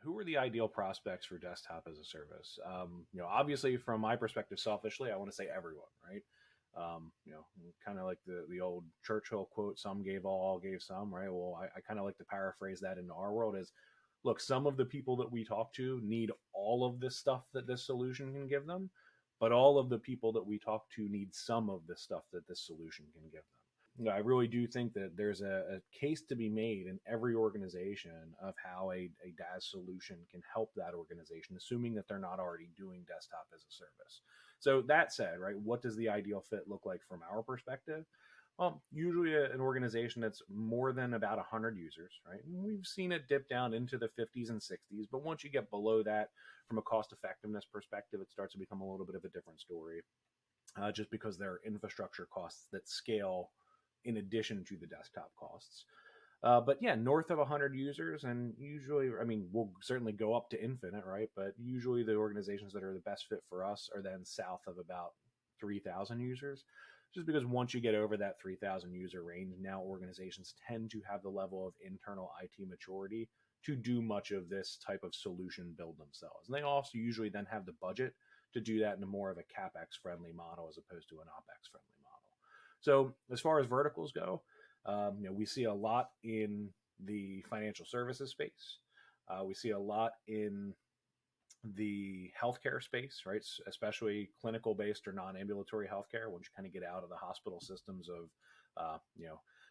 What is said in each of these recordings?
who are the ideal prospects for desktop as a service? Obviously, from my perspective, selfishly, I want to say everyone, right? Kind of like the old Churchill quote, "Some gave all gave some," right? Well, I kind of like to paraphrase that into our world is, look, some of the people that we talk to need all of this stuff that this solution can give them, but all of the people that we talk to need some of the stuff that this solution can give them. I really do think that there's a case to be made in every organization of how a DaaS solution can help that organization, assuming that they're not already doing desktop as a service. So that said, right, what does the ideal fit look like from our perspective? Well, usually an organization that's more than about 100 users, right? And we've seen it dip down into the 50s and 60s, but once you get below that, from a cost effectiveness perspective, it starts to become a little bit of a different story, just because there are infrastructure costs that scale in addition to the desktop costs. But yeah, north of 100 users, and usually, I mean, we'll certainly go up to infinite, right? But usually the organizations that are the best fit for us are then south of about 3,000 users, just because once you get over that 3,000 user range, now organizations tend to have the level of internal IT maturity to do much of this type of solution build themselves. And they also usually then have the budget to do that in a more of a CapEx friendly model as opposed to an OpEx friendly model. So as far as verticals go, we see a lot in the financial services space. We see a lot in the healthcare space, right? Especially clinical based or non-ambulatory healthcare. Once you kind of get out of the hospital systems of,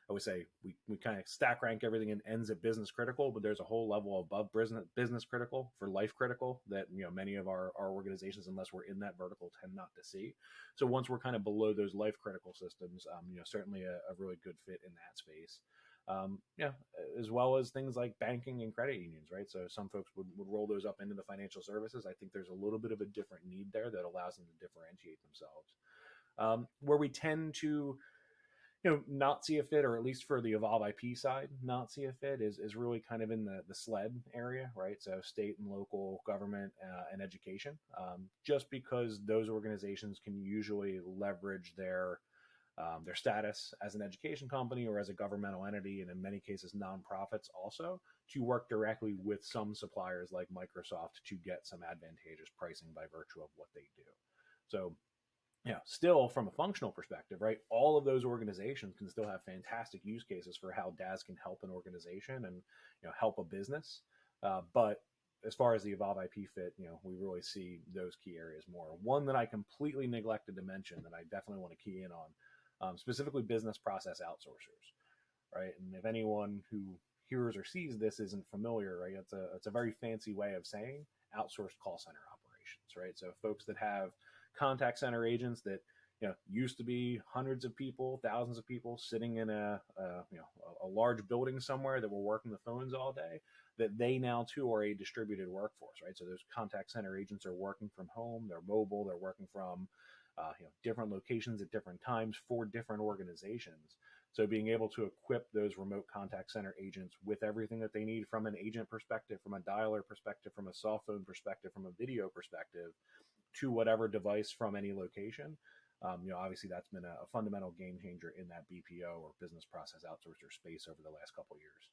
I would say we kind of stack rank everything and ends at business critical, but there's a whole level above business critical for life critical that, many of our organizations, unless we're in that vertical, tend not to see. So once we're kind of below those life critical systems, certainly a really good fit in that space. As well as things like banking and credit unions, right? So some folks would roll those up into the financial services. I think there's a little bit of a different need there that allows them to differentiate themselves. Where we tend to, not see a fit, or at least for the Evolve IP side, not see a fit is really kind of in the SLED area, right? So state and local government and education, just because those organizations can usually leverage their status as an education company or as a governmental entity, and in many cases nonprofits also, to work directly with some suppliers like Microsoft to get some advantageous pricing by virtue of what they do. So still from a functional perspective, right, all of those organizations can still have fantastic use cases for how DaaS can help an organization and help a business. But as far as the Evolve IP fit, we really see those key areas more. One that I completely neglected to mention that I definitely want to key in on, specifically business process outsourcers, right? And if anyone who hears or sees this isn't familiar, right, it's a very fancy way of saying outsourced call center operations, right? So folks that have contact center agents that used to be hundreds of people, thousands of people sitting in a large building somewhere that were working the phones all day, that they now too are a distributed workforce, right? So those contact center agents are working from home, they're mobile, they're working from different locations at different times for different organizations. So being able to equip those remote contact center agents with everything that they need from an agent perspective, from a dialer perspective, from a cell phone perspective, from a video perspective, to whatever device from any location. Obviously that's been a fundamental game changer in that BPO or business process outsourcer space over the last couple of years.